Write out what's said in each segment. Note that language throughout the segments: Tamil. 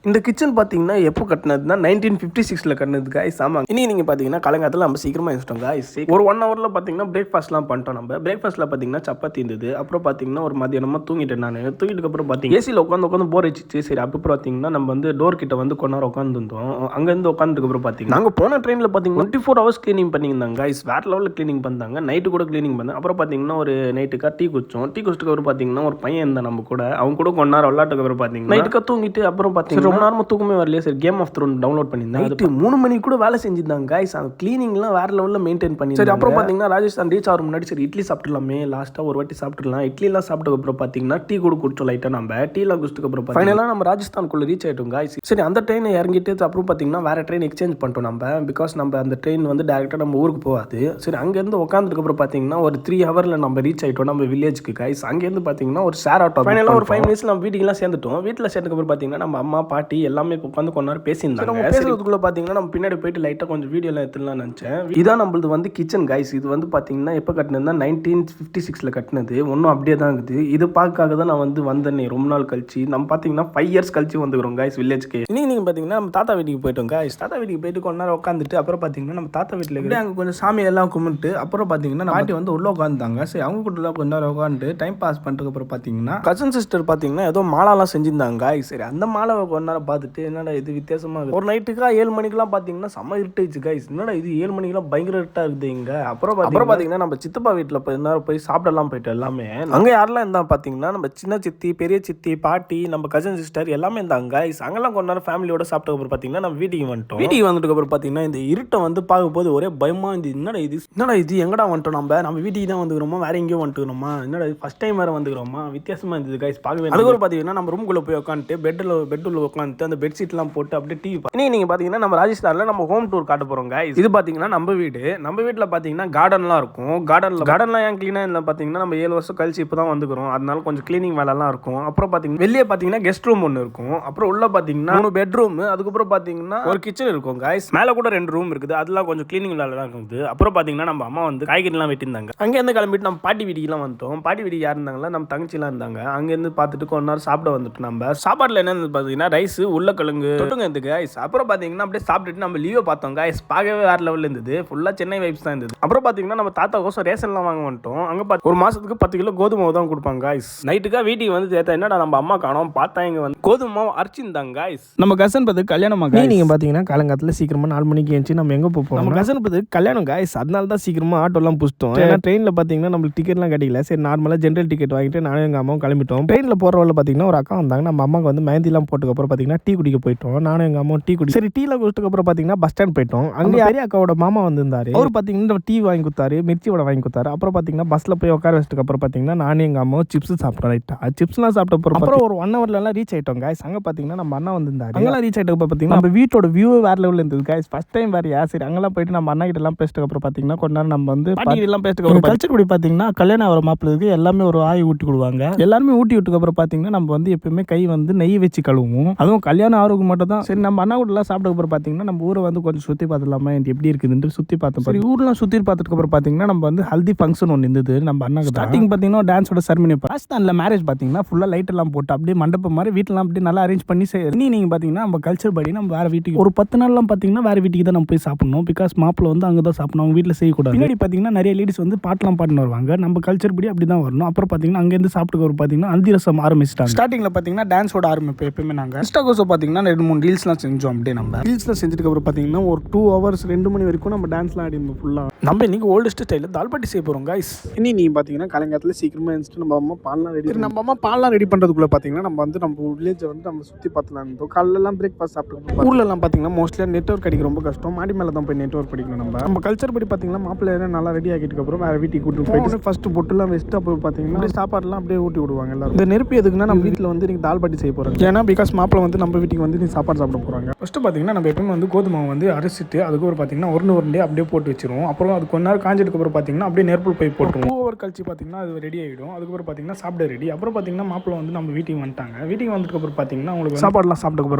இந்த கிச்சன் பார்த்தீங்கன்னா எப்போ கட்டினதுன்னா 1956 கட்டினது காய்ஸ். ஆமாங்க. இனி நீங்கள் பார்த்தீங்கன்னா காலங்காலத்தில் நம்ம சீக்கிரமாக எழுந்திட்டோம் காய்ஸ். ஒரு 1 ஹவரில் பார்த்தீங்கன்னா பிரேக்ஃபாஸ்ட்லாம் பண்ணிட்டோம். நம்ம பிரேக்ஃபாஸ்ட்டில் பார்த்தீங்கன்னா சப்பாத்தி இருந்தது. அப்புறம் பார்த்தீங்கன்னா ஒரு மதியானமாக தூங்கிட்டேன். நான் தூங்கிட்டு அப்புறம் பார்த்தீங்கன்னா ஏசியில் உட்காந்து போர் வச்சிச்சு. சரி அப்புறம் பார்த்தீங்கன்னா நம்ம வந்து டோர் கிட்ட வந்து கொஞ்ச நேரம் உட்காந்துருந்தோம். அங்கேருந்து உட்காந்துக்கு அப்புறம் பார்த்தீங்கன்னா நாங்கள் போன ட்ரெயினில் பார்த்தீங்கன்னா 24 ஹவர்ஸ் க்ளீனிங் பண்ணியிருந்தாங்க காய்ஸ். வேற லெவலில் க்ளீனிங் பண்ணாங்க. நைட்டு கூட க்ளீனிங் பண்ணேன். அப்புறம் பார்த்தீங்கன்னா ஒரு நைட்டுக்காக டீ குடிச்சோம். டீ குடிச்சிட்டு அப்புறம் பார்த்தீங்கன்னா ஒரு பையன் இருந்தான் நம்ம கூட. அவங்க கூட கொஞ்ச நேரம் விளையாட்டுக்கு அப்புறம் பார்த்தீங்கன்னா நைட்டுக்காக தூங்கிட்டு அப்புறம் பார்த்தீங்கன்னா ரொம்ப நேரமாக தூக்கமே வரலையே. சரி கேம் ஆஃப் த்ரோன் டவுன்லோட் பண்ணியிருந்தேன். நைட்டு 3 மணிக்கு கூட வேலை செஞ்சிருந்தாங்க காய்ஸ். அந்த கிளீனிங்லாம் வேற லெவலில் மெயின்டைன் பண்ணி. சரி அப்புறம் பார்த்தீங்கன்னா ராஜஸ்தான் ரீச் ஆகிற முன்னாடி சரி இட்லி சாப்பிட்டுலாமே, லாஸ்ட்டாக ஒரு வாட்டி சாப்பிட்டுலாம். இட்லிலாம் சாப்பிட்டு அப்புறம் பார்த்தீங்கன்னா டீ கூட குடிச்சோம் லைட்டாக. நம்ம டீலாம் குடிச்சிட்டு அப்புறம் ஃபைனலாக நம்ம ராஜஸ்தானுக்குள்ள ரீச் ஆகிட்டோம் காய்ஸ். சரி அந்த ட்ரெயினை இறங்கிட்டு அப்புறம் பார்த்தீங்கன்னா வேற ட்ரெயின் எக்ஸ்சேஞ்ச் பண்ணிட்டோம் நம்ம. பிகாஸ் நம்ம அந்த ட்ரெயின் வந்து டேரெக்டாக நம்ம ஊருக்கு போகாது. சரி அங்கேருந்து உட்காந்துக்கு அப்புறம் பார்த்தீங்கன்னா ஒரு 3 ஹவரில் நம்ம ரீச் ஆகிட்டோம் நம்ம வில்லேஜுக்கு காய்ஸ். அங்கேருந்து பார்த்தீங்கன்னா ஒரு ஷேர் ஆட்டோ ஃபைனலாக ஒரு 5 மினிட்ஸ் நம்ம வீட்டுக்குலாம் சேர்ந்துட்டோம். வீட்டில் சேர்ந்துக்கு அப்புறம் பார்த்தீங்கன்னா நம்ம அம்மா பாட்டி எல்லாமே உட்காந்து கொஞ்ச நேரம் பேசியிருந்தாங்க. பேசுறதுக்குள்ள பார்த்தீங்கன்னா நம்ம பின்னாடி போயிட்டு லைட்டாக கொஞ்சம் வீடியோலாம் எடுத்துலாம் நினச்சேன். இதான் நம்மளது வந்து கிச்சன் காய்ஸ். இது வந்து பார்த்தீங்கன்னா எப்போ கட்டினதுன்னா 1956 கட்டினது. ஒன்றும் அப்படியே தான் இருக்குது. இது பார்க்காக தான் நான் வந்து வந்தேன் ரொம்ப நாள் கழிச்சு. நம்ம பார்த்தீங்கன்னா 5 இயர்ஸ் கழிச்சு வந்துக்கிறோம் காய்ஸ் வில்லேஜ்க்கு. நீங்கள் பார்த்தீங்கன்னா நம்ம தாத்தா வீட்டுக்கு போயிட்டோம் காய்ஸ். தாத்தா வீட்டுக்கு போயிட்டு கொஞ்ச நேரம் உட்காந்துட்டு அப்புறம் பார்த்தீங்கன்னா நம்ம தாத்தா வீட்டில் இருந்து அங்கே கொஞ்சம் சாமியெல்லாம் கும்பிட்டு அப்புறம் பார்த்தீங்கன்னா பாட்டி வந்து உள்ள உட்காந்துட்டாங்க. சரி அவங்க கூட கொஞ்ச நேரம் உட்காந்து டைம் பாஸ் பண்ணுறதுக்கு அப்புறம் பார்த்தீங்கன்னா கசன் சிஸ்டர் பார்த்தீங்கன்னா ஏதோ மாலாலாம் செஞ்சிருந்தாங்க காய்ஸ். சரி அந்த மாலை கொஞ்ச நேரம் பார்த்துட்டு என்னடா இது வித்தியாசமாக ஒரு நைட்டுக்கா 7 மணிக்கெல்லாம் பார்த்தீங்கன்னா செம்ம இருட்டுச்சு காய்ஸ். என்னடா இது 7 மணிக்கெல்லாம் பயங்கர இருட்டாக இருக்குது இங்கே. அப்புறம் பார்த்தீங்கன்னா நம்ம சித்தப்பா வீட்டில் நேரம் போய் சாப்பிடலாம் போயிட்டு எல்லாமே. அங்கே யாரெல்லாம் இருந்தா பார்த்தீங்கன்னா நம்ம சின்ன சித்தி, பெரிய சித்தி, பாட்டி, நம்ம கசன் சிஸ்டர் எல்லாமே இருந்தாங்க காய்ஸ். அங்கெல்லாம் கொஞ்ச நேரம் ஃபேமிலியோட சாப்பிட்ட அப்புறம் பார்த்தீங்கன்னா நம்ம வீட்டுக்கு வந்துட்டோம். வீட்டுக்கு வந்துட்டு அப்புறம் பார்த்தீங்கன்னா இந்த இருட்டை வந்து பார்க்கும்போது ஒரே பயமா இருந்துச்சு. என்னடா இது எங்கடா வந்துட்டோம் நம்ம வீட்டுக்கு தான் வந்துக்கிறோமா வேற எங்கேயோ வந்துக்கிறோமா, என்னடா ஃபர்ஸ்ட் டைம் வேற வந்துக்கிறோமா, வித்தியாசமா இருந்தது கைஸ் பார்க்கவே. அதுக்கப்புறம் பார்த்தீங்கன்னா நம்ம ரூம்குள்ளே போய் உட்காந்துட்டு பெட்டில் உட்காந்துட்டு அந்த பெட்ஷீட்லாம் போட்டு அப்படியே டிவி நீங்கள் பார்த்தீங்கன்னா நம்ம ராஜஸ்தானில் நம்ம ஹோம் டூர் காட்ட போகிறோம் கைஸ். இது பார்த்தீங்கன்னா நம்ம வீட்டில் பார்த்தீங்கன்னா கார்டன்லாம் இருக்கும். கார்டன்லாம் ஏன் க்ளீனாக இல்லை பார்த்தீங்கன்னா நம்ம 7 வருஷம் கழிச்சு இப்போ தான் வந்துக்கிறோம். அதனால கொஞ்சம் க்ளீனிங் வேலைலாம் இருக்கும். அப்புறம் பார்த்தீங்கன்னா வெளியே பார்த்தீங்கன்னா கெஸ்ட் ரூம் ஒன்று இருக்கும். அப்புறம் உள்ள பார்த்தீங்கன்னா 3 பெட்ரூம், அதுக்கப்புறம் பார்த்தீங்கன்னா ஒரு கிச்சன் இருக்கும் கைஸ். மேலே கூட 2 ரூம் இருக்குது. அதெல்லாம் கொஞ்சம் க்ளீனிங் வேலை தான் இருக்குது. அப்புறம் பார்த்தீங்கன்னா நம்ம அம்மா வந்து காய்கறிலாம் வெட்டியிருந்தாங்க. அங்கேருந்து கிளம்பிட்டு நம்ம பாட்டி வீட்டுக்குலாம் வந்துட்டோம். பாட்டி வீட்டுக்கு யார் இருந்தாங்களா நம்ம தங்கச்சிலாம் இருந்தாங்க. அங்கேருந்து பார்த்துட்டு கொஞ்ச நேரம் சாப்பிட வந்துட்டு நம்ம சாப்பாட்டில் என்னன்னு பார்த்தீங்கன்னா ரைஸ், உருளைக்கிழங்கு தொட்டுங்க இருந்து கைஸ். அப்புறம் பார்த்தீங்கன்னா அப்படியே சாப்பிட்டுட்டு நம்ம லீவை பார்த்தோம் கைஸ். பார்க்கவே வேற லெவலில் இருந்தது. ஃபுல்லாக சென்னை வைப்ஸ் தான் இருந்தது. அப்புறம் பார்த்தீங்கன்னா நம்ம தாத்தா கோசம் ரேஷன்லாம் வாங்க வந்துட்டோம். அங்கே பார்த்து ஒரு மாதத்துக்கு 10 கிலோ கோதுமை தான் கொடுப்பாங்க கைஸ். நைட்டுக்காக வீட்டுக்கு வந்து தேத்தா என்னடா நம்ம அம்மா காணோம் பார்த்தா இங்கே வந்து கோதுமை அரைச்சிருந்தாங்க கைஸ். நம்ம கசன் பார்த்து கல்யாணமாக நீங்கள் பார்த்தீங்கன்னா காலங்காலத்தில் சீக்கிரமாக 4 மணிக்கு எழுந்துச்சு நம்ம எங்கே போவோம். நம்ம கசன் பார்த்து கல்யாணம் கைஸ். அதனால தான் சீக்கிரமாக ஆட்டோலாம் புடிச்சிட்டோம். ஏன்னா ட்ரெயினில் பார்த்தீங்கன்னா நம்மளுக்கு டிக்கெட்லாம் கிடைக்கல. சரி நார்மலாக ஜென்ரல் டிக்கெட் வாங்கிட்டு நானும் எங்கள் அம்மாவும் கிளம்பிட்டோம். ட்ரெயினில் போகிறவள்ள பார்த்தீங்கன்னா ஒரு அக்கா வந்தாங்க. நம்ம அம்மாவுக்கு வந்து மெஹந்திலாம் போட்டுக்கப்புறம் பார்த்தீங்கன்னா டீ குடிக்க போயிட்டோம். நானும் எங்கள் அம்மாவும் டீ குடி சரி டீலாம் குடிச்சதுக்கு அப்புறம் பார்த்தீங்கன்னா பஸ் ஸ்டாண்ட் போயிட்டோம். அங்கே யாரே அக்காவோட மாமா வந்திருந்தாரு. அவர் பார்த்தீங்கன்னா டீ வாங்கி கொடுத்தாரு, மிர்ச்சி வடை வாங்கி கொடுத்தாரு. அப்புறம் பார்த்தீங்கன்னா பஸ்ஸில் போய் உட்கார வச்சதுக்கு அப்புறம் பார்த்தீங்கன்னா நானும் எங்கள் அம்மாவும் சிப்ஸ் சாப்பிட்டோம். ரைட்டாக சிப்ஸ்லாம் சாப்பிட்ட அப்புறம் ஒரு 1 ஹவர்லாம் ரீச் ஆகிட்டோம் கைஸ். அங்கே பார்த்தீங்கன்னா நம்ம அண்ணா வந்திருந்தாரு. அங்கெல்லாம் ரீச் ஆகிட்டு பார்த்தீங்கன்னா நம்ம வீட்டோட வியூ வேற லெவலில் இருந்தது கைஸ். ஃபர்ஸ்ட் டைம் வேறு சரி அங்கெல்லாம் போயிட்டு நம்ம அண்ணா கிட்ட எல்லாம் பேசிட்டு அப்புறம் பார்த்தீங்கன்னா கொஞ்ச நேரம் நம்ம வந்து பாட்டி எல்லாம் பேசிட்டு அப்புறம் கல்ச்சர் படி பார்த்தீங்கன்னா கல்யாணம் ஆகிற மாப்பிள்ளைக்கு எல்லாமே ஒரு ஆய் ஊட்டி கொடுவாங்க. எல்லாருமே ஊட்டி விட்டுக்கு அப்புறம் பார்த்தீங்கன்னா நம்ம வந்து எப்பயுமே கை வந்து நெய் வச்சு கழுவுவோம். அதுவும் கல்யாணம் ஆகிறதுக்கு மட்டும் தான். சரி நம்ம அண்ணா கூடலாம் சாப்பிட்ட அப்புறம் பார்த்தீங்கன்னா நம்ம ஊரை வந்து கொஞ்சம் சுற்றி பார்த்துலாமா எப்படி இருக்குதுன்னு சுற்றி பார்த்தோம். சரி ஊர்லாம் சுற்றி பார்த்ததுக்கு அப்புறம் பார்த்தீங்கன்னா நம்ம வந்து ஹல்தி ஃபங்க்ஷன் ஒன்று இருந்தது. நம்ம அண்ணா ஸ்டார்டிங் பார்த்தீங்கன்னா டான்ஸோட செரமனி. ராஜஸ்தானில் மேரேஜ் பார்த்தீங்கன்னா ஃபுல்லாக லைட் எல்லாம் போட்டு அப்படியே மண்டபம் மாதிரி வீட்டெல்லாம் அப்படியே நல்லா அரேஞ்ச் பண்ணி நீங்கள் பார்த்தீங்கன்னா நம்ம கல்ச்சர் படி நம்ம வேற வீட்டுக்கு ஒரு 10 நாள்லாம் பார்த்தீங்கன்னா வேற வீட்டுக்கு தான் நம்ம போய் சாப்பிடணும். பிகாஸ் மாப்பிள்ள வந்து அங்கே தான் சாப்பிடணும், அவங்க வீட்டில் செய்யக்கூடாது. பின்னாடி பார்த்தீங்கன்னா நிறைய லேடிஸ் வந்து பாட்டெல்லாம் பாட்டுன்னு வருவாங்க. நம்ம கல்ச்சர் படி அப்படி தான் வரணும். அப்புறம் பார்த்தீங்கன்னா அங்கேருந்து சாப்பிட்டு வரும் பார்த்தீங்கன்னா ஹல்தி ரசம் ஆரம்பிச்சிட்டாங்க. ஸ்டார்டிங்கில் பார்த்தீங்கன்னா டான்ஸோட ஆரம்பிப்பு எப்பயுமே நாங்கள் இன்ஸ்டாகோஸோ பார்த்தீங்கன்னா 2-3 ரீல்ஸ்லாம் செஞ்சோம். அப்படியே நம்ம ரீல்ஸ்லாம் செஞ்சதுக்கு அப்புறம் பார்த்தீங்கன்னா ஒரு 2 ஹவர்ஸ் 2 மணி வரைக்கும் நம்ம டான்ஸ்லாம் ஆடிருந்தோம் ஃபுல்லாக. நம்ம இன்னைக்கு ஓல்டஸ்ட் ஸ்டைலில் தால்பாட்டி செய்ய போகிறோம் கைஸ். இனி நீங்கள் பார்த்தீங்கன்னா காலங்காலத்தில் சீக்கிரமாக எழுந்துட்டு நம்ம அம்மா பால்லாம் ரெடி பண்ணுறதுக்குள்ளே பார்த்தீங்கன்னா நம்ம வந்து நம்ம வில்லேஜை வந்து நம்ம சுற்றி பார்த்துலாம் இருந்தோம். காலையிலாம் பிரேக்ஃபாஸ்ட் சாப்பிட்டு ஊர்லலாம் பார்த்தீங்கன்னா மோஸ்ட்லியாக நெட்ஒர்க் கிடைக்க ரொம்ப கஷ்டம். மாடி மேலே தான் போய் நெட்ஒர்க் படிக்கணும். நம்ம கல்ச்சர் படி பார்த்தீங்கன்னா மாப்பிள்ளை நல்லா ரெடி ஆகிட்டு அப்புறம் வேறு வீட்டுக்கு கூட்டு போயிட்டு ஃபஸ்ட்டு பொட்டுலாம் வச்சுட்டு அப்புறம் பார்த்தீங்கன்னா சாப்பாடுலாம் அப்படியே ஊட்டி விடுவாங்க எல்லாரும். இந்த நெருப்பு எதுக்குன்னா நம்ம வீட்டில் வந்து நீங்கள் தால்பாட்டி செய்ய போகிறாங்க. ஏன்னா பிகாஸ் மாப்பிள்ளை வந்து நம்ம வீட்டுக்கு வந்து நீ சாப்பாடு சாப்பிட போகிறாங்க. ஃபஸ்ட்டு பார்த்தீங்கன்னா நம்ம எப்பவுமே வந்து கோதுமை வந்து அரைச்சிட்டு அதுக்கு ஒரு பார்த்தீங்கன்னா உருண்டே அப்படியே போட்டு வச்சிருவோம். அப்புறம் அது கொஞ்ச நேரம் காஞ்சதுக்கு அப்புறம் பார்த்தீங்கன்னா அப்படியே நெருப்பு போய் போட்டுருவோம். 2 ஹவர் கழிச்சு பார்த்தீங்கன்னா அது ரெடி ஆகிடும். அதுக்கப்புறம் பார்த்தீங்கன்னா சாப்பிட ரெடி. அப்புறம் பார்த்தீங்கன்னா மாப்பிள்ளை வந்து நம்ம வீட்டுக்கு வந்துட்டாங்க. வீட்டுக்கு வந்ததுக்கு அப்புறம் பார்த்தீங்கன்னா உங்களுக்கு சாப்பாடுலாம் சாப்பிட்டதுக்கு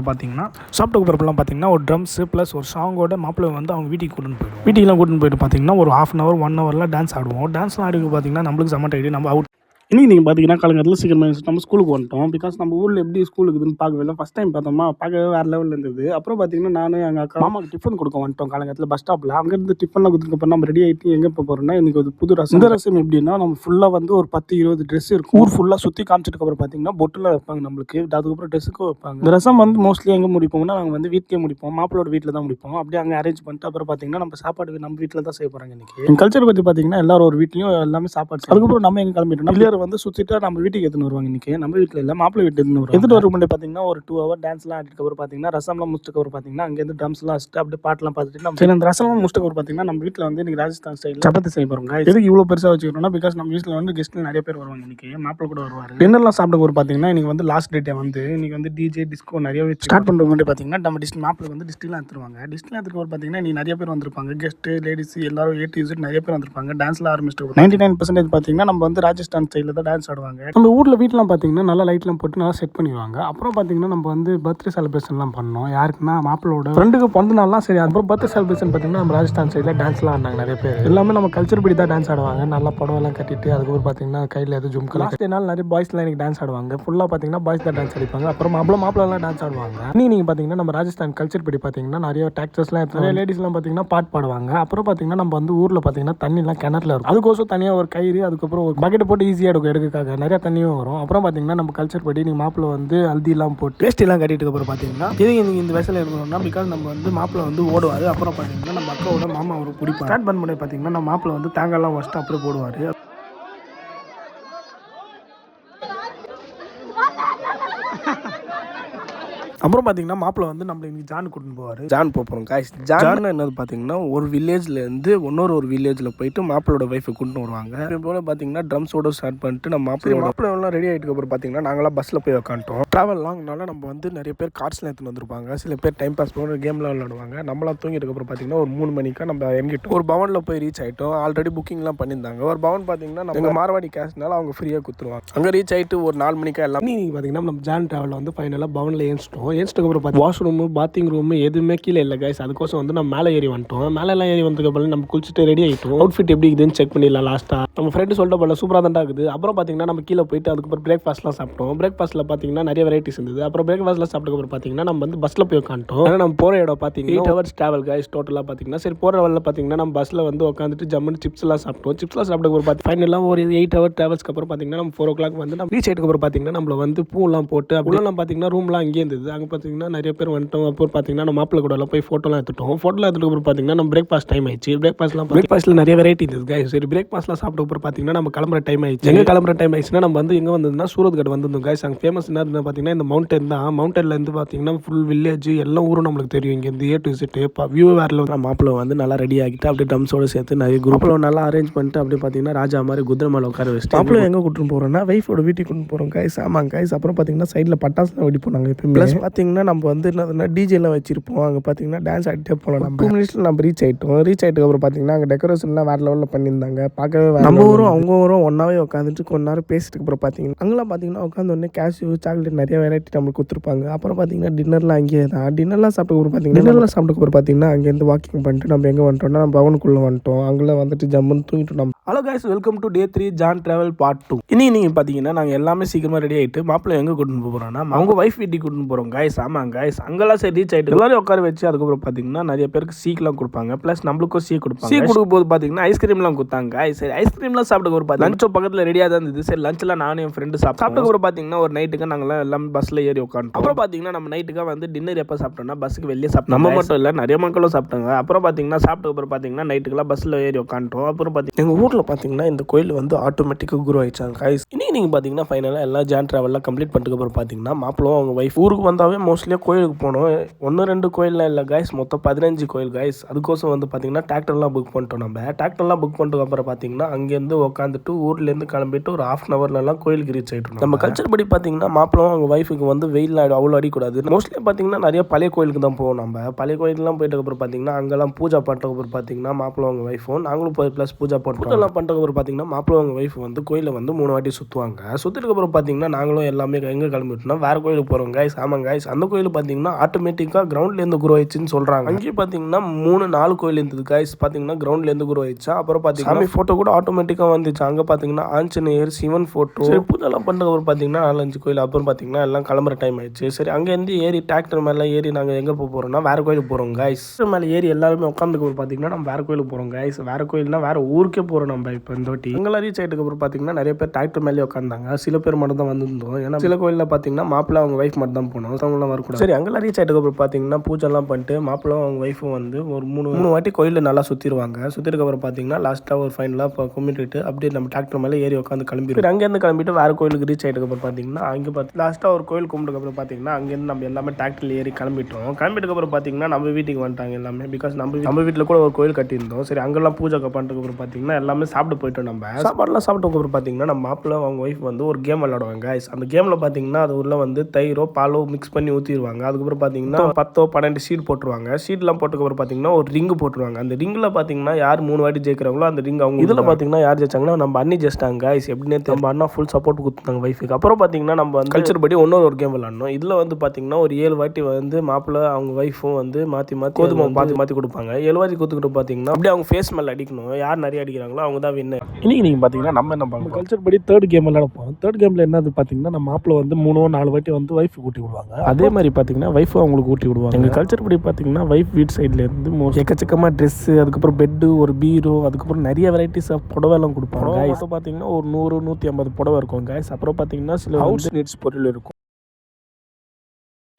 பார்த்தீங்கன்னா ஒரு ட்ரம்ஸ் ப்ளஸ் ஒரு சாங்கோட மாப்பிள்ளை வந்து அவங்க வீட்டுக்கு கூட்டின்னு போயிடுவோம். வீட்டுக்குலாம் கூட்டின்னு போயிட்டு பார்த்தீங்கன்னா ஒரு 1/2 hour 1 hourலாம் டான்ஸ் ஆடுவோம். டான்ஸ்லாம் ஆடுக்கு பார்த்தீங்கன்னா நம்மளுக்கு செம்ம டைடு நம்ம அவுட் இன்னைக்கு நீங்கள் பார்த்தீங்கன்னா காலங்கத்தில் சீக்கிரமாக நம்ம ஸ்கூலுக்கு வந்துட்டோம். பிகாஸ் நம்ம ஊரில் எப்படி ஸ்கூல் இருக்குதுன்னு பார்க்கவே இல்லை. ஃபஸ்ட் டைம் பார்த்தோமா, பார்க்கவே வேறு லெவலில் இருந்தது. அப்புறம் பார்த்தீங்கன்னா நானும் எங்கள் அக்கா மாமாக்கு டிஃபன் கொடுக்க வந்துட்டோம் காலங்கத்தில் பஸ் ஸ்டாப்பில். அங்கேருந்து டிஃபன்லாம் கொடுத்துருக்கப்போ நம்ம ரெடி ஆகிட்டு எங்கே போகிறோம்னா எனக்கு ஒரு புது ரசம். இந்த ரசம் எப்படின்னா நம்ம ஃபுல்லாக வந்து ஒரு 10-20 ட்ரெஸ் இருக்கும். ஊர் ஃபுல்லாக சுற்றி காமிச்சிட்டுக்கப்புறம் பார்த்தீங்கன்னா பொட்டில் வைப்பாங்க நம்மளுக்கு. அதுக்கப்புறம் ட்ரெஸ்ஸுக்கும் வைப்பாங்க. இந்த ரசம் வந்து மோஸ்ட்லி எங்கே முடிப்போம்னா நாங்கள் வந்து வீட்டிலே முடிப்போம். மாப்பிளோட வீட்டில் தான் முடிப்போம். அப்படியே அங்கே அரேஞ்ச் பண்ணிட்டு அப்புறம் பார்த்தீங்கன்னா நம்ம சாப்பாடு நம்ம வீட்டில் தான் செய்ய போகிறாங்க இன்றைக்கி. எங்கள் கல்ச்சர் பற்றி பார்த்தீங்கன்னா எல்லாரும் ஒரு வீட்லையும் எல்லாமே சாப்பாடு. அதுக்கப்புறம் நம்ம எங்கே கிளம்பிட்டோம்னா பிள்ளையார் வந்து சுற்றிட்டு நம்ம வீட்டுக்கு எடுத்துன்னு வருவாங்க. இன்றைக்கி நம்ம வீட்டில் இல்லை, மாப்பிள்ளை வீட்டு எடுத்துட்டு வரும் முன்னாடி பார்த்தீங்கன்னா ஒரு 2 hour டான்ஸ்லாம் ஆடிட்டு பார்த்தீங்கன்னா ரசம்லாம் முடிச்சுட்டு பார்த்தீங்கன்னா அங்கேருந்து ட்ரம்ஸ்லாம் வச்சுட்டு அப்படியே பாட்டெலாம் பார்த்துட்டு நம்ம அந்த ரசம்லாம் முடிச்சுட்டு பார்த்தீங்கன்னா நம்ம வீட்டில் வந்து இன்றைக்கி ராஜஸ்தான் ஸ்டைலில் சப்பாத்தி செய்ய போகிறோங்க. எதுக்கு இவ்வளோ பெருசாக வச்சுக்கிறோம்னா பிகாஸ் நம்ம வீட்டில் வந்து கெஸ்ட்டில் நிறைய பேர் வருவாங்க. இன்றைக்கி மாப்பிள்ளை கூட வருவார். டின்னர்லாம் சாப்பிட்டு பார்த்தீங்கன்னா இன்றைக்கி வந்து லாஸ்ட் டேட்டே வந்து இன்றைக்கி வந்து டிஜே டிஸ்கோ நிறைய ஸ்டார்ட் பண்ணுற முன்னாடி பார்த்தீங்கன்னா நம்ம மாப்பிள்ளை வந்து டிஸ்ட்ரிலாம் எடுத்துருவாங்க. டிஸ்ட்ரிலாம் எடுத்துட்டு பார்த்தீங்கன்னா நீ நிறைய பேர் வந்திருப்பாங்க. கெஸ்ட்டு லேடிஸ் எல்லாரும் A to Z நிறைய பேர் வந்திருப்பாங்க. டான்ஸ்லாம் ஆரம்பிச்சிட்டு 99% பார்த்தீங்கன்னா நம்ம வந்து ராஜஸ்தான் ஸ்டைலில் தான் டான்ஸ் ஆடுவாங்க. நம்ம ஊரில் வீட்டிலாம் பார்த்தீங்கன்னா நல்லா லைட்லாம் போட்டு நல்லா செட் பண்ணிடுவாங்க. அப்புறம் பார்த்தீங்கன்னா நம்ம வந்து பர்த்டே செலிப்ரேஷன்லாம் பண்ணோம். யாருக்குன்னா மாப்பிளோட ஃப்ரெண்டுக்கு பிறந்த நாள்லாம் சரி. அப்புறம் பர்த்டே செலிப்ரேஷன் பார்த்தீங்கன்னா நம்ம ராஜஸ்தான் சைடில் டான்ஸ்லாம் ஆடினாங்க நிறைய பேர். எல்லாமே நம்ம கல்ச்சர் படி தான் டான்ஸ் ஆடுவாங்க. நல்லா புடவெல்லாம் கட்டிட்டு அதுக்கப்புறம் பார்த்தீங்கன்னா கையில் எதுவும் ஜும்கா. லாஸ்ட் நாள் நிறைய பாய்ஸ்லாம் எனக்கு டான்ஸ் ஆடுவாங்க. ஃபுல்லாக பார்த்தீங்கன்னா பாய்ஸ் தான் டான்ஸ் அடிப்பாங்க. அப்புறம் மாப்பிளலாம் டான்ஸ் ஆடுவாங்க. நீங்கள் பார்த்தீங்கன்னா நம்ம ராஜஸ்தான் கல்ச்சர் படி பார்த்தீங்கன்னா நிறைய டாக்டர்ஸ்லாம் நிறைய லேடிஸ்லாம் பார்த்தீங்கன்னா பாட்டு பாடுவாங்க. அப்புறம் பார்த்தீங்கன்னா நம்ம வந்து ஊரில் பார்த்தீங்கன்னா தண்ணிலாம் கிணறுல இருக்கும். அதுக்கோசம் தனியாக ஒரு கயிறு அதுக்கப்புறம் ஒரு பக்கெட் போட்டு ஈஸியாக எடுக்கும் எடுக்கிறதுக்காக நிறைய தண்ணியும் வரும். அப்புறம் பார்த்தீங்கன்னா நம்ம கல்ச்சர் படி நீங்கள் மாப்பிள்ளை வந்து ஹல்திலாம் போட்டு வேஸ்டிலாம் கட்டிட்டு அப்புறம் பார்த்தீங்கன்னா எதுக்கு நீங்கள் இந்த வயசில் இருக்கணும்னா பிகாஸ் நம்ம வந்து மாப்பிள்ளை வந்து ஓடுவார். அப்புறம் பார்த்தீங்கன்னா நம்ம அக்காவோட மாமா ஒரு பிடிப்பார். ஸ்டார்ட் பண்ணி பார்த்தீங்கன்னா நம்ம மாப்பிள்ளை வந்து தேங்காய்லாம் ஃபஸ்ட்டு அப்படியே போடுவார். அப்புறம் பார்த்தீங்கன்னா மாப்பிள்ளை வந்து நம்மளை இன்னைக்கு ஜான் கூட்டின்னு போவார். ஜான் போகிறோம் காய்ஸ். ஜான் என்னது பார்த்தீங்கன்னா ஒரு வில்லேஜ்லேருந்து ஒரு வில்லேஜில் போயிட்டு மாப்பிளோட ஒய்ஃபை கூட்டின்னு வருவாங்க. இப்போ போல் பார்த்தீங்கன்னா ட்ரம்ஸோட ஸ்டார்ட் பண்ணிட்டு நம்ம மாப்பிள்ளைலாம் ரெடி ஆகிட்டு அப்புறம் பார்த்தீங்கன்னா நாங்களாம் பஸ்ஸில் போய் உட்காந்துட்டோம். ட்ராவல் லாங்னால நம்ம வந்து நிறைய பேர் கார்ஸ்லாம் எடுத்துன்னு வந்திருப்பாங்க. சில பேர் டைம் பாஸ் பண்ணுற கேம்லாம் விளையாடுவாங்க. நம்மளாம் தூங்கிட்டு அப்புறம் பார்த்தீங்கன்னா ஒரு 3 மணிக்கா நம்ம இறங்கிட்டோம். ஒரு பவனில் போய் ரீச் ஆகிட்டோம். ஆல்ரெடி புக்கிங்லாம் பண்ணியிருந்தாங்க. ஒரு பவன் பார்த்தீங்கன்னா நம்ம எங்கள் மார்வாடி கேஷ்னால அவங்க ஃப்ரீயாக கொடுத்துருவாங்க. அங்கே ரீச் ஆகிட்டு ஒரு 4 மணிக்கா எல்லாம் நீங்கள் பார்த்தீங்கன்னா நம்ம ஜான் ட்ராவலில் வந்து ஃபைனலாக பவனில் ஏறிச்சிட்டோம். அப்புறம் வாஷ் ரூமு பாத்திங் ரூமு எதுவுமே கீழே இல்லை கைஸ். அதுக்கோசம் வந்து நம்ம மேலே ஏறி வந்துட்டோம். மேலெல்லாம் ஏறி வந்ததுக்கப்புறம் நம்ம குளிச்சுட்டு ரெடி ஆகிட்டோம். அவுட்ஃபிட் எப்படி இருக்குதுன்னு செக் பண்ணிடலாம். லாஸ்ட்டாக நம்ம ஃப்ரெண்டு சொல்லிட்டு போல சூப்பராக தான் இருக்குது. அப்புறம் பார்த்தீங்கன்னா நம்ம கீழே போயிட்டு அதுக்கப்புறம் பிரேக்ஃபாஸ்ட்லாம் சாப்பிட்டோம். பிரேக்ஃபாஸ்ட்டில் பார்த்தீங்கன்னா நிறைய வெரைட்டிஸ் இருந்தது. அப்புறம் பிரேக்ஃபாஸ்ட்டில் சாப்பிட்டதுக்கப்புறம் பார்த்தீங்கன்னா நம்ம வந்து பஸ்ஸில் போய் உட்காந்துட்டோம். ஆனால் நம்ம போகிற இடம் பார்த்தீங்கன்னா 8 hours ட்ராவல் கைஸ் டோட்டலாக பார்த்தீங்கன்னா. சரி போகிற வழியில் பார்த்தீங்கன்னா நம்ம பஸ்ஸில் வந்து உட்காந்துட்டு ஜம்முன்னு சிப்ஸ்லாம் சாப்பிட்டோம். சிப்ஸ்லாம் சாப்பிட்டு பார்த்து ஃபைனலாக ஒரு 8 hour ட்ராவல்ஸ்க்கு அப்புறம் பார்த்தீங்கன்னா நம்ம 4 o'clock வந்து நம்ம ரீச் ஆகிட்டு அப்புறம் பார்த்தீங்கன்னா நம்மள வந்து பூலாம் போட்டு அப்படிலாம் பார்த்தீங்கன்னா ரூம்லாம் அங்கேயே இருந்தது. அங்கே பார்த்தீங்கன்னா நிறைய பேர் வந்துட்டோம். அப்புறம் பார்த்தீங்கன்னா நம்ம மாப்பிள்ளை கூட போய் ஃபோட்டோலாம் எடுத்துட்டோம். ஃபோட்டோலாம் எடுத்துட்டு அப்புறம் பார்த்தீங்கன்னா நம்ம பிரேக்ஃபாஸ்ட் டைம் ஆயிடுச்சு. பிரேக்ஃபாஸ்ட்டில் நிறைய வெரைட்டி இருந்தது. சரி பிரேக்ஃபாஸ்ட்லாம் சாப்பிட்ட அப்புறம் பார்த்தீங்கன்னா நம்ம கிளம்புற டைம் ஆயிடுச்சு. எங்கே கிளம்புற டைம் ஆயிடுச்சுன்னா நம்ம வந்து எங்கே வந்ததுன்னா சூரத்கட் வந்திருந்தோம் கைஸ். அங்கே ஃபேமஸ் என்ன இருந்தால் பார்த்தீங்கன்னா இந்த மவுண்டன் தான். மவுண்டன்லேருந்து பார்த்தீங்கன்னா ஃபுல் வில்லேஜ் எல்லா ஊரும் நம்மளுக்கு தெரியும். இங்கேருந்து A to Z வியூ வேரில் வந்து மாப்பிள்ளை வந்து நல்லா ரெடி ஆகிட்டு அப்படியே ட்ரம்ஸோடு சேர்த்து நிறைய குரூப்பில் நல்லா அரேஞ்ச் பண்ணிட்டு அப்படியே பார்த்தீங்கன்னா ராஜா மாதிரி குதிரை மேலே உட்கார வச்சுட்டு மாப்பிள்ளை எங்கே கூட்டிட்டு போகிறோம்னா வைஃபோட வீட்டுக்கு கூட்டிட்டு போகிறோம் கைஸ். ஆமாங்க கைஸ். அப்புறம் பார்த்தீங்கன்னா சைடில் பட்டாசுலாம் வெடிப்போம் நாங்கள் எப்பயும். ப்ளஸ் பார்த்தீங்கன்னா நம்ம வந்து என்ன டிஜேலாம் வச்சிருப்போம். அங்கே பார்த்தீங்கன்னா டான்ஸ் ஆகிட்டே போகலாம். நம்ம 2 மினிட்ஸில் நம்ம ரீச் ஆகிட்டோம். ரீச் ஆகிட்டு அப்புறம் பார்த்தீங்கன்னா அங்கே டெக்கரேஷன்லாம் வேறு லெவலில் பண்ணியிருந்தாங்க. பார்க்கவே நம்ம ஊரும் அவங்க ஊரும் ஒன்றாவே உட்காந்துட்டு கொஞ்ச நேரம் பேசிட்டு அப்புறம் பார்த்தீங்கன்னா அங்கெல்லாம் பார்த்தீங்கன்னா உட்காந்து உடனே கேஷ்யூ சாக்லேட் நிறைய வெரைட்டி நம்மளுக்கு கொடுத்துருப்பாங்க. அப்புறம் பார்த்தீங்கன்னா டின்னர்லாம் அங்கேயே தான். டின்னர்லாம் சாப்பிட்டு அப்புறம் பார்த்தீங்கன்னா அங்கேருந்து வாக்கிங் பண்ணிட்டு நம்ம எங்கே வந்துட்டோம்னா நம்ம பவனுக்குள்ளே வந்துட்டோம். அங்கே வந்துட்டு ஜம்முன்னு தூங்கிட்டோம் நம்ம. Hello guys, welcome to Day 3 John travel part 2. இன்னைக்கு நீங்கள் பார்த்தீங்கன்னா நாங்கள் எல்லாமே சீக்கிரமாக ரெடி ஆகிட்டு மாப்பிள்ளை எங்கே கூட்டின்னு போகிறோம்னா அவங்க ஒய்ஃப் வீட்டுக்கு கூட்டின்னு போகிறோம் கைஸ். ஆமாங்க கைஸ். அங்கெல்லாம் சரி ரீச் ஆகிட்டு எல்லாரும் உட்கார வச்சு அதுக்கப்புறம் பார்த்தீங்கன்னா நிறைய பேருக்கு சீக்கெலாம் கொடுப்பாங்க. ப்ளஸ் நம்மளுக்கும் சீ கொடுப்பாங்க. சீ கொடுக்கும் போது பார்த்தீங்கன்னா ஐஸ்கிரீம்லாம் கொடுத்தாங்க. சரி ஐஸ்கிரீம்லாம் சாப்பிட்டு ஒரு லஞ்சோ பக்கத்தில் ரெடியாக தான் இருந்தது. சரி லஞ்செலாம் நானும் என் ஃப்ரெண்டு சாப்பிட்டு ஒரு பார்த்தீங்கன்னா ஒரு நைட்டுக்கு நாங்கள் எல்லாமே பஸ்ஸில் ஏறி உட்காந்து அப்புறம் பார்த்தீங்கன்னா நம்ம நைட்டுக்காக வந்து டின்னர் எப்போ சாப்பிட்டோம்னா பஸ்ஸுக்கு வெளியே சாப்பிட்டோம். நம்ம மட்டும் இல்லை நிறைய மக்களும் சாப்பிட்டாங்க. அப்புறம் பார்த்தீங்கன்னா சாப்பிட்டு அப்புறம் பார்த்தீங்கன்னா நைட்டுக்கெல்லாம் பஸ்ஸில் ஏறி உட்காந்துட்டோம். அப்புறம் பார்த்தீங்கன்னா எங்கள் ஊரில் பார்த்தீங்கன்னா இந்த கோயில் வந்து ஆட்டோமேட்டிக்காக குரு ஆயிடுச்சாங்க கைஸ். இன்னைக்கு நீங்கள் பார்த்தீங்கன்னா ஃபைனலாக எல்லாம் ஜான் ட்ராவல்லாம் கம்ப்ளீட் பண்ணிட்டு அப்புறம் பார்த்தீங்கன்னா மாப்பிளும் அவங்க ஒய்ஃப் ஊருக்கு வந்தாவே மோஸ்ட்லியாக கோயிலுக்கு போகணும். 1-2 கோயிலாம் இல்லை கைஸ், மொத்தம் 15 கோயில் கைஸ். அதுக்கோசம் வந்து பார்த்தீங்கன்னா டிராக்டர்லாம் புக் பண்ணிட்டோம். நம்ம டிராக்டர்லாம் புக் பண்ணிட்டு அப்புறம் பார்த்தீங்கன்னா அங்கேருந்து உட்காந்துட்டு ஊர்லேருந்து கிளம்பிட்டு ஒரு 1/2 hourலாம் கோயிலுக்கு ரீச் ஆகிட்டோம். நம்ம கல்ச்சர் படி பார்த்தீங்கன்னா மாப்பிளும் அவங்க ஒய்ஃபுக்கு வந்து வெயில் அவ்வளோ அடிக்கூடாது. மோஸ்ட்லி பார்த்தீங்கன்னா நிறைய பழைய கோயிலுக்கு தான் போவோம். நம்ம பழைய கோயிலுக்குலாம் போயிட்டு அப்புறம் பார்த்தீங்கன்னா அங்கெல்லாம் பூஜா பண்ணுறதுக்கு அப்புறம் பார்த்தீங்கன்னா மாப்பிளும் அவங்க ஒய்ஃபும் நாங்களும் போய் ப்ளஸ் பூஜா பண்ணுறோம். எல்லாம் பண்ணுறதுக்கு அப்புறம் பார்த்தீங்கன்னா மாப்பிளும் அவங்க ஒய்ஃப் வந்து கோயிலை வந்து 3 வாட்டி சுற்றுவாங்க. சுற்றிட்டு அப்புறம் பார்த்தீங்கன்னா நாங்களும் எல்லாமே எங்கே கிளம்பிட்டோம்னா வேறு கோயிலுக்கு போகிறோம் கைஸ். ஆமாங்க கைஸ். கைஸ். அந்த கோயில் பார்த்தீங்கன்னா ஆட்டோமேட்டிக்காக கிரவுண்ட்லேருந்து குரோ ஆயிடுச்சுன்னு சொல்கிறாங்க. அங்கேயும் பார்த்தீங்கன்னா 3-4 கோயில் இருந்தது கைஸ். பார்த்தீங்கன்னா கிரவுண்ட்லேருந்து குரோ ஆயிடுச்சா. அப்புறம் பார்த்தீங்கன்னா ஃபோட்டோ கூட ஆட்டோமேட்டிக்காக வந்துச்சு. அங்கே பார்த்தீங்கன்னா ஆஞ்சநேயர், சிவன் ஃபோட்டோ, சரி பூஜைலாம் பண்ணுறதுக்கு அப்புறம் பார்த்தீங்கன்னா 4-5 கோயில். அப்புறம் பார்த்தீங்கன்னா எல்லாம் கிளம்புற டைம் ஆயிடுச்சு. சரி அங்கேருந்து ஏறி டிராக்டர் மேலே ஏறி நாங்கள் எங்கே போகிறோம்னா வேறு கோயிலுக்கு போகிறோம் கைஸ். மேலே ஏறி எல்லாருமே உட்காந்துக்கு பார்த்தீங்கன்னா நம்ம வேறு கோயிலுக்கு போகிறோம் கைஸ். வேறு கோயில்னா வேறு ஊருக்கே போகிறோம் நம்ம இப்போ இந்த வாட்டி. அங்கெல்லாம் ரீச் ஆகிட்டு அப்புறம் பார்த்தீங்கன்னா நிறைய பேர் டிராக்டர் மேலே உட்காந்தாங்க. சில பேர் மட்டும் தான் வந்திருந்தோம். ஏன்னா சில கோயிலில் பார்த்தீங்கன்னா மாப்பிள்ளை அவங்க ஒய்ஃப் மட்டும் தான் போனோம். அவங்களாம் வரக்கூடாது. சரி அங்கெல்லாம் ரீச் ஆகிட்டு அப்புறம் பார்த்தீங்கன்னா பூஜைலாம் பண்ணிட்டு மாப்பிள்ளை அவங்க ஒய்ஃபும் வந்து ஒரு 3 வாட்டி கோயிலில் நல்லா சுற்றிடுவாங்க. சுற்றிருக்கு அப்புறம் பார்த்தீங்கன்னா லாஸ்ட்டாக ஒரு ஃபைனலாக இப்போ கும்பிட்டுட்டு அப்படியே நம்ம டிராக்டர் மேலே ஏறி உட்காந்து கிளம்பிடுவோம். அங்கேருந்து கிளம்பிட்டு வேறு கோயிலுக்கு ரீச் ஆகிட்டு அப்புறம் பார்த்தீங்கன்னா அங்கே பார்த்து லாஸ்ட்டாக ஒரு கோயில் கும்பிட்டுக்கு அப்புறம் பார்த்தீங்கன்னா அங்கேருந்து நம்ம எல்லாமே டிராக்டரில் ஏறி கிளம்பிட்டோம். கிளம்பிட்டு அப்புறம் பார்த்தீங்கன்னா நம்ம வீட்டுக்கு வந்துட்டாங்க எல்லாமே. பிகாஸ் நம்ம வீட்டில் கூட ஒரு கோயில் கட்டியிருந்தோம். சரி அங்கெல்லாம் பூஜை பண்ணுறதுக்கு அப்புறம் பார்த்தீங்கன்னா எல்லாமே சாப்பிட்டு போயிட்டோம். நம்ம சாப்பாடுலாம் சாப்பிட்டு அப்புறம் பார்த்தீங்கன்னா நம்ம மாப்பிள்ளை அவங்க ஒய்ஃப் வந்து ஒரு கேம் விளையாடுவாங்க. அந்த கேமில் பார்த்தீங்கன்னா அது உள்ள வந்து தயிரோ பாலோ மிக்ஸ் பண்ணி ஊற்றிடுவாங்க. அதுக்கப்புறம் பார்த்தீங்கன்னா 10-12 ஷீட் போட்டுருவாங்க. ஷீட்லாம் போட்டுக்கப்புறம் பார்த்தீங்கன்னா ஒரு ரிங்கு போட்டுருவாங்க. அந்த ரிங்கில் பார்த்தீங்கன்னா யார் 3 வாட்டி ஜெயிக்கிறாங்களோ அந்த ரிங் அவங்க. இதில் பார்த்தீங்கன்னா யார் ஜெயிச்சாங்கன்னா நம்ம அண்ணி ஜெயிச்சிட்டாங்க கைஸ். எப்படின்னே நம்ம அண்ணா ஃபுல் சப்போர்ட் கொடுத்தாங்க ஒய்ஃபுக்கு. அப்புறம் பார்த்தீங்கன்னா நம்ம வந்து கல்ச்சர் படி ஒரு கேம் விளாடணும். இதில் வந்து பார்த்தீங்கன்னா ஒரு 7 வாட்டி வந்து மாப்பிள்ளை அவங்க ஒய்ஃபும் வந்து மாற்றி கோதுமை மாற்றி கொடுப்பாங்க. 7 வாட்டி கொடுத்துக்கிட்டு பார்த்தீங்கன்னா அப்படியே அவங்க ஃபேஸ் மேலே அடிக்கணும். யார் நிறைய அடிக்கிறாங்களோ அவங்க தான் வின்னர். இன்னைக்கு நீங்கள் பார்த்தீங்கன்னா நம்ம என்ன பண்ணுவோம் கல்ச்சர் படி 3rd கேம் விளையாடப்போம். 3rd கேமில் என்னது பார்த்தீங்கன்னா நம்ம மாப்பிள்ளை வந்து 3-4 வாட்டி வந்து ஒய்ஃப் கூட்டி விடுவாங்க. அதே மாதிரி பார்த்தீங்கன்னா ஒய்ஃபு அவங்களுக்கு ஊட்டி விடுவாங்க. எங்கள் கல்ச்சர் படி பார்த்தீங்கன்னா ஒய்ஃப் வீட் சைட்லேருந்து எக்கச்சக்கமாக ட்ரெஸ்ஸு, அதுக்கப்புறம் பெட்டு, ஒரு பீரோ, அதுக்கப்புறம் நிறைய வெரைட்டிஸ் ஆஃப் புடவைலாம் கொடுப்பாங்க. இப்போ பார்த்தீங்கன்னா ஒரு 100-150 புடவை இருக்கும் கைஸ். அப்புறம் பார்த்தீங்கன்னா சில ஹவுஸ் நீட்ஸ் பொருள் இருக்கும்.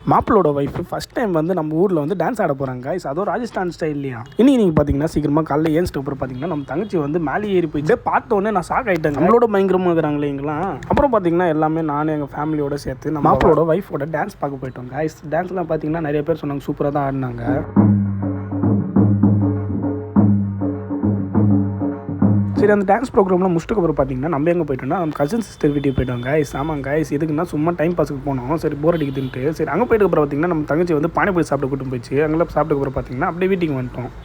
மாப்பிளோட ஒய்ஃப் ஃபஸ்ட் டைம் வந்து நம்ம ஊரில் வந்து டான்ஸ் ஆட போகிறாங்க கைஸ். அதுவும் ராஜஸ்தான் ஸ்டைல்லையா. இன்னைக்கு நீங்கள் பார்த்தீங்கன்னா சீக்கிரமாக காலையில் ஏன்ஸ்ட்டு அப்புறம் பார்த்தீங்கன்னா நம்ம தங்கச்சி வந்து மேலே ஏறி போயிட்டு பார்த்தோன்னே நான் ஷாக் ஆகிட்டேன். நம்மளோட பயங்கரமாக இருக்கிறாங்களே எங்கெல்லாம். அப்புறம் பார்த்தீங்கன்னா எல்லாமே நானும் எங்கள் ஃபேமிலியோட சேர்த்து நம்ம மாப்பிளோட ஒய்ஃபோட டான்ஸ் பார்க்க போயிட்டோம் கைஸ். டான்ஸ்லாம் பார்த்தீங்கன்னா நிறைய பேர் சொன்னாங்க சூப்பராக தான் ஆடினாங்க. சரி அந்த டான்ஸ் ப்ரோக்ராம்லாம் முடிச்சுட்டு அப்புறம் பார்த்தீங்கன்னா நம்ம எங்கே போயிட்டோம்னா நம்ம கசின் சிஸ்டர் வீட்டுக்கு போயிட்டோம் கைஸ். ஆமாம் கைஸ், இதுக்குன்னா சும்மா டைம் பாஸுக்கு போனோம். சரி போர் அடிக்குதுன்ட்டு சரி அங்கே போயிட்டு அப்புறம் பார்த்தீங்கன்னா நம்ம தங்கச்சி வந்து பானிபூரி சாப்பிட்டு கூட்டு போயிடுச்சு. அங்கெல்லாம் சாப்பிட்டு அப்புறம் பார்த்தீங்கன்னா அப்படியே வீட்டுக்கு வந்துட்டோம்.